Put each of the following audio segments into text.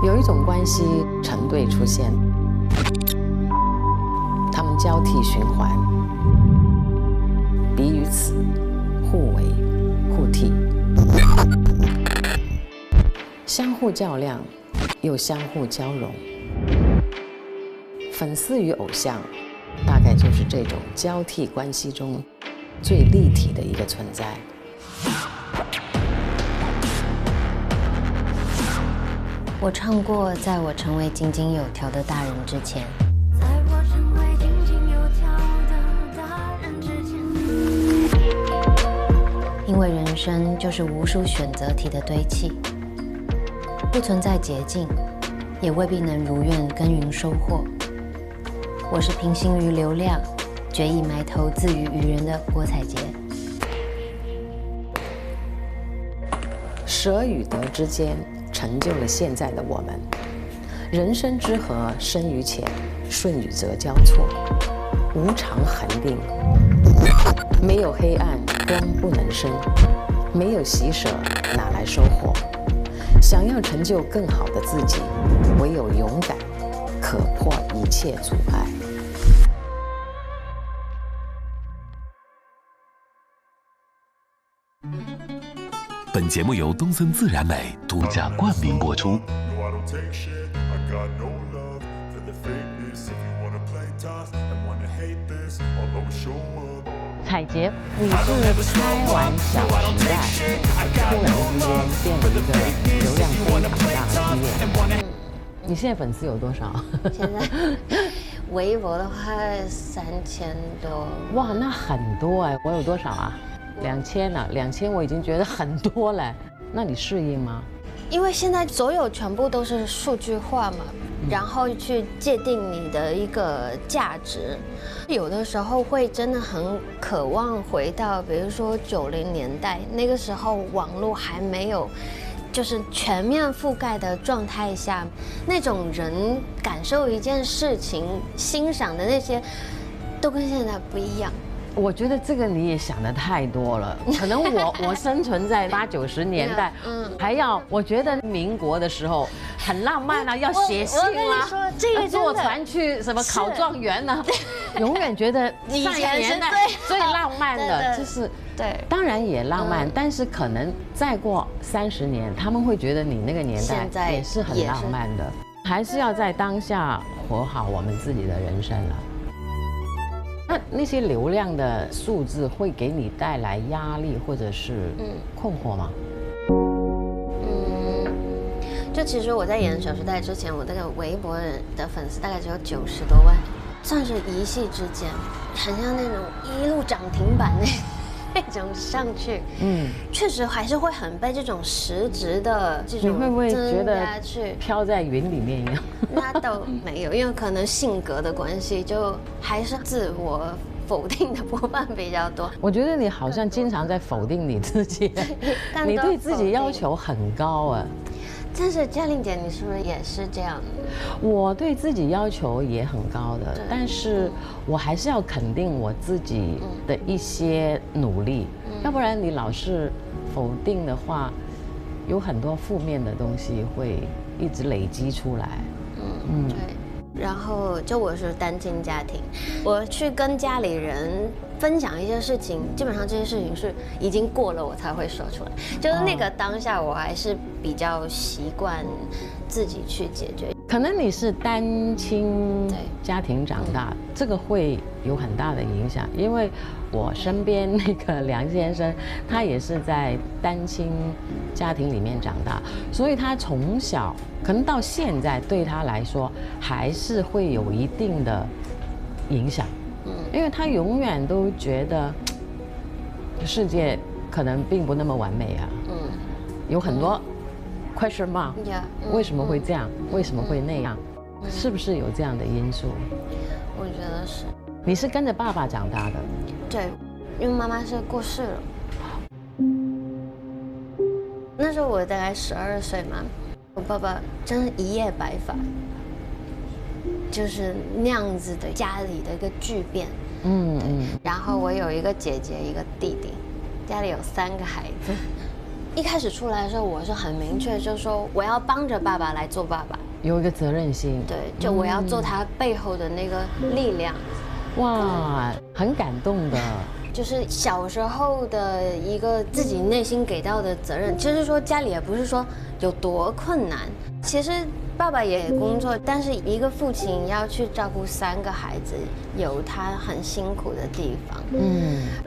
有一种关系成对出现，它们交替循环，彼于此，互为互替，相互较量，又相互交融。粉丝与偶像，大概就是这种交替关系中最立体的一个存在。我唱过《在我成为井井有条的大人之前》，在我成为井井有条的大人之前，因为人生就是无数选择题的堆砌，不存在捷径，也未必能如愿耕耘收获。我是平心于流量，决意埋头自娱于人的郭采洁。舍与得之间，成就了现在的我们。人生之河深与浅，顺与折交错，无常恒定。没有黑暗，光不能生；没有喜舍，哪来收获？想要成就更好的自己，唯有勇敢，可破一切阻碍。本节目由东森自然美独家冠名播出。采洁，你是拍完《小时代》，突然之间变了一个流量非常大的音乐。你现在粉丝有多少？现在微博的话3000多。哇，那很多哎！我有多少啊？2000呢？2000我已经觉得很多了。那你适应吗？因为现在所有全部都是数据化嘛，然后去界定你的一个价值。有的时候会真的很渴望回到，比如说90年代那个时候，网络还没有就是全面覆盖的状态下，那种人感受一件事情、欣赏的那些，都跟现在不一样。我觉得这个你也想得太多了，可能我生存在80、90年代，还要我觉得民国的时候很浪漫啊，要写信啊，这个坐船去什么考状元呢，永远觉得上一个年代最浪漫的，就是对，当然也浪漫，但是可能再过30年，他们会觉得你那个年代也是很浪漫的，还是要在当下活好我们自己的人生了。那些流量的数字会给你带来压力或者是困惑吗？就其实我在演《小时代》之前，我那个微博的粉丝大概只有90多万，算是一夕之间，很像那种一路涨停板那种上去。确实还是会很被这种实质的这种你会不会觉得去飘在云里面一样？那倒没有，因为可能性格的关系，就还是自我否定的部分比较多。我觉得你好像经常在否定你自己，你对自己要求很高啊。但是嘉玲姐，你是不是也是这样？我对自己要求也很高的，但是我还是要肯定我自己的一些努力，要不然你老是否定的话，有很多负面的东西会一直累积出来。对。然后就我是单亲家庭，我去跟家里人分享一些事情，基本上这些事情是已经过了我才会说出来，就是那个当下我还是比较习惯自己去解决。可能你是单亲家庭长大，这个会有很大的影响，因为我身边那个梁先生，他也是在单亲家庭里面长大，所以他从小可能到现在对他来说还是会有一定的影响，因为他永远都觉得世界可能并不那么完美啊，有很多question mark， 为什么会这样？为什么会那样？是不是有这样的因素？我觉得是。你是跟着爸爸长大的？对，因为妈妈是过世了。那时候我大概12岁嘛，我爸爸真是一夜白发，就是那样子的家里的一个巨变。然后我有一个姐姐，一个弟弟，家里有3个孩子。一开始出来的时候，我是很明确，就是说我要帮着爸爸来做爸爸，有一个责任心。对，就我要做他背后的那个力量。哇，很感动的。就是小时候的一个自己内心给到的责任，就是说家里也不是说有多困难，其实爸爸也工作，但是一个父亲要去照顾3个孩子，有他很辛苦的地方。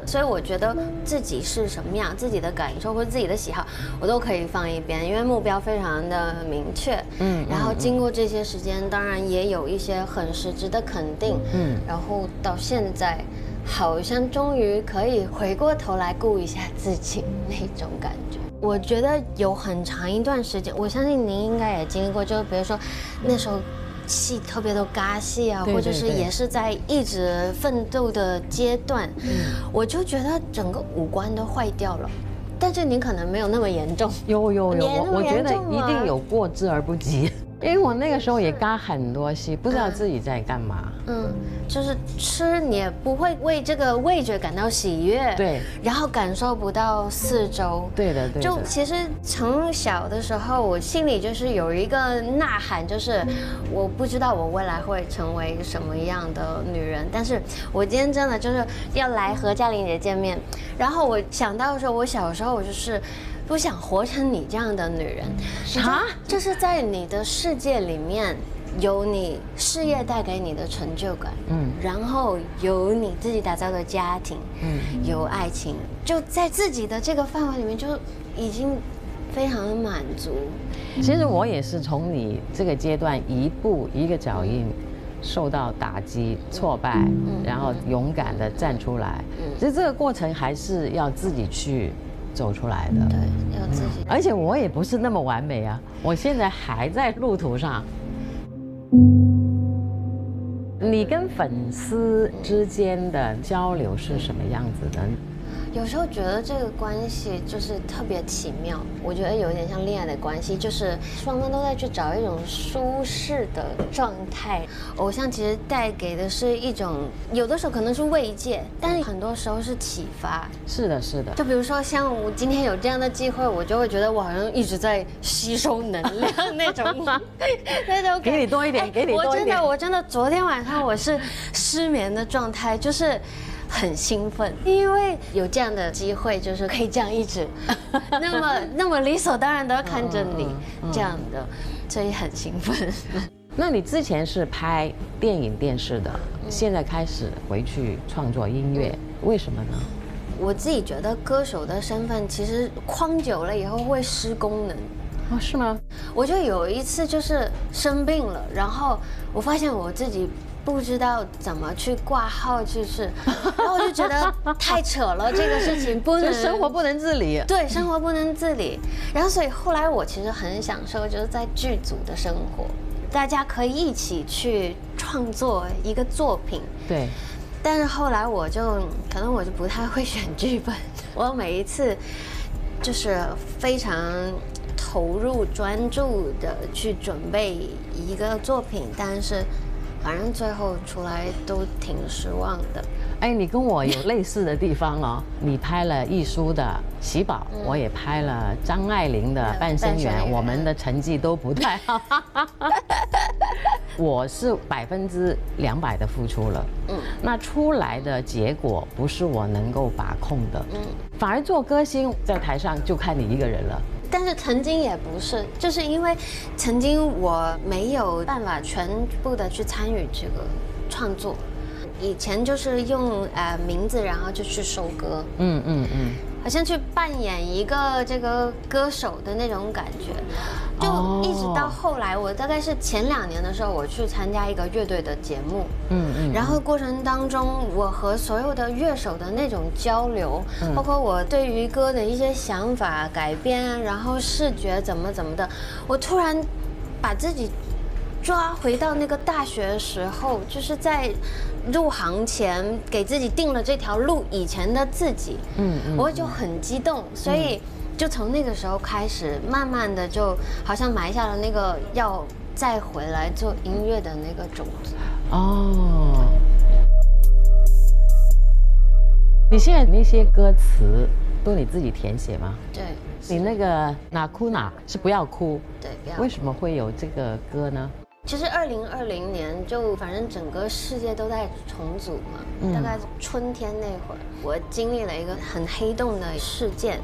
所以我觉得自己是什么样，自己的感受或者自己的喜好，我都可以放一边，因为目标非常的明确。然后经过这些时间，当然也有一些很实质的肯定。然后到现在，好像终于可以回过头来顾一下自己那种感觉。我觉得有很长一段时间，我相信您应该也经历过，就比如说那时候戏特别多尬戏啊，或者是也是在一直奋斗的阶段，我就觉得整个五官都坏掉了。但是您可能没有那么严重。有，我觉得一定有过之而不及。因为我那个时候也尬很多戏，不知道自己在干嘛。就是吃你也不会为这个味觉感到喜悦，对，然后感受不到四周。对的。就其实从小的时候，我心里就是有一个呐喊，就是我不知道我未来会成为什么样的女人，但是我今天真的就是要来和嘉玲姐见面。然后我想到说，我小时候我就是不想活成你这样的女人。啊？就是在你的世界里面，有你事业带给你的成就感，然后有你自己打造的家庭，有爱情，就在自己的这个范围里面就已经非常的满足。其实我也是从你这个阶段一步一个脚印，受到打击、挫败，然后勇敢的站出来。其实这个过程还是要自己去走出来的。对，要自己。而且我也不是那么完美啊，我现在还在路途上。你跟粉丝之间的交流是什么样子的？有时候觉得这个关系就是特别奇妙，我觉得有点像恋爱的关系，就是双方都在去找一种舒适的状态。偶像其实带给的是一种，有的时候可能是慰藉，但是很多时候是启发。是的，是的。就比如说像我今天有这样的机会，我就会觉得我好像一直在吸收能量那种那种。给你多一点，给你多一点。我真的，昨天晚上我是失眠的状态，就是很兴奋，因为有这样的机会，就是可以这样一直那么理所当然的看着你这样的，所以很兴奋。那你之前是拍电影电视的，现在开始回去创作音乐，为什么呢？我自己觉得歌手的身份其实框久了以后会失功能。哦，是吗？我就有一次就是生病了，然后我发现我自己不知道怎么去挂号去吃，然后我就觉得太扯了，这个事情不能，生活不能自理。对，生活不能自理。然后所以后来我其实很享受就是在剧组的生活，大家可以一起去创作一个作品。对。但是后来可能我就不太会选剧本，我每一次就是非常投入专注的去准备一个作品，但是反正最后出来都挺失望的。哎，你跟我有类似的地方哦。你拍了亦舒的《喜宝》，我也拍了张爱玲的《半生缘》，我们的成绩都不太好。我是200%的付出了，那出来的结果不是我能够把控的，反而做歌星在台上就看你一个人了。但是曾经也不是，就是因为曾经我没有办法全部的去参与这个创作，以前就是用名字然后就去收歌，好像去扮演一个这个歌手的那种感觉，就一直到后来，我大概是前2年的时候，我去参加一个乐队的节目，然后过程当中，我和所有的乐手的那种交流，包括我对于歌的一些想法改编，然后视觉怎么的，我突然把自己抓回到那个大学的时候，就是在入行前给自己定了这条路以前的自己，我就很激动，所以就从那个时候开始，慢慢的就好像埋下了那个要再回来做音乐的那个种子。哦，你现在那些歌词都你自己填写吗？对，你那个哪哭哪是不要哭，对，不要。为什么会有这个歌呢？其实2020年就反正整个世界都在重组嘛，大概春天那会儿，我经历了一个很黑洞的事件。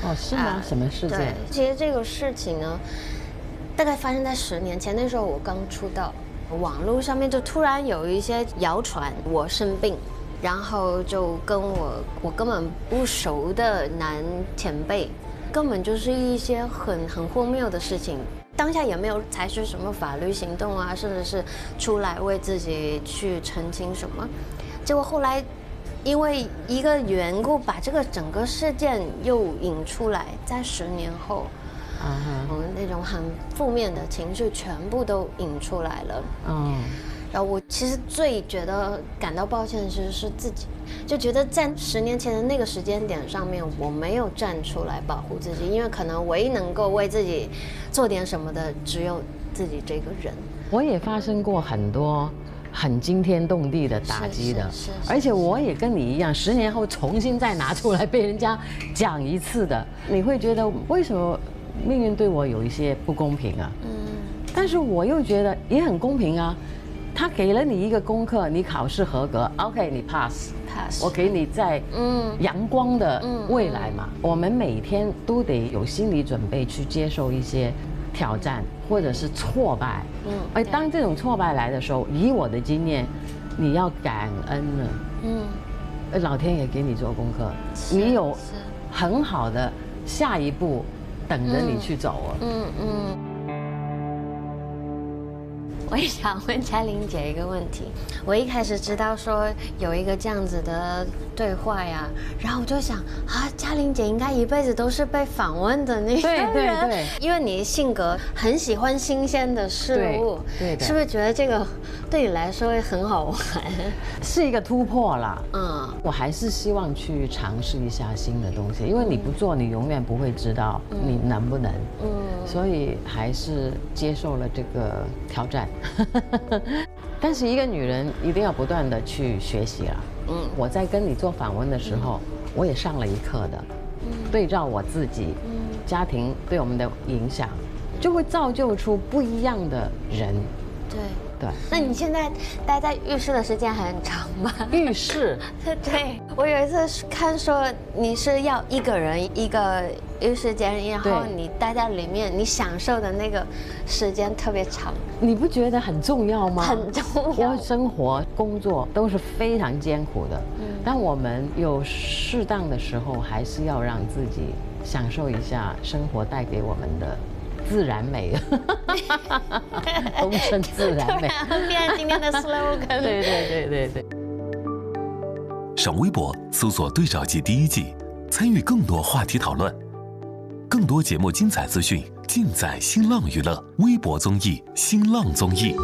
哦，是吗？什么事件？对，其实这个事情呢，大概发生在10年前，那时候我刚出道，网络上面就突然有一些谣传我生病，然后就跟我根本不熟的男前辈，根本就是一些很荒谬的事情。当下也没有采取什么法律行动啊，甚至是出来为自己去澄清什么。结果后来因为一个缘故，把这个整个事件又引出来，在10年后，那种很负面的情绪全部都引出来了。然后我其实最觉得感到抱歉的其实是自己，就觉得在10年前的那个时间点上面，我没有站出来保护自己，因为可能唯一能够为自己做点什么的，只有自己这个人。我也发生过很多很惊天动地的打击的，而且我也跟你一样，10年后重新再拿出来被人家讲一次的，你会觉得为什么命运对我有一些不公平啊？但是我又觉得也很公平啊。他给了你一个功课，你考试合格 ，OK， 你 pass， 我给你在阳光的未来嘛。我们每天都得有心理准备去接受一些挑战或者是挫败。而当这种挫败来的时候，以我的经验，你要感恩了。老天爷给你做功课，你有很好的下一步等着你去走啊。我也想问嘉玲姐一个问题，我一开始知道说有一个这样子的对话呀，然后我就想啊，嘉玲姐应该一辈子都是被访问的那个人，对，因为你性格很喜欢新鲜的事物，对的，是不是觉得这个对你来说会很好玩？是一个突破啦。我还是希望去尝试一下新的东西，因为你不做，你永远不会知道你能不能。所以还是接受了这个挑战。但是一个女人一定要不断的去学习啦。我在跟你做访问的时候，我也上了一课的。对照我自己，家庭对我们的影响，就会造就出不一样的人。对。那你现在待在浴室的时间还很长吗？浴室？对，我有一次看说你是要一个人一个浴室间，然后你待在里面，你享受的那个时间特别长。你不觉得很重要吗？很重要。生活、工作都是非常艰苦的，但我们有适当的时候，还是要让自己享受一下生活带给我们的自然美。东升自然美，变成今天的 slogan。对。上微博搜索“对照季”第1季，参与更多话题讨论。更多节目精彩资讯尽在新浪娱乐微博综艺、新浪综艺。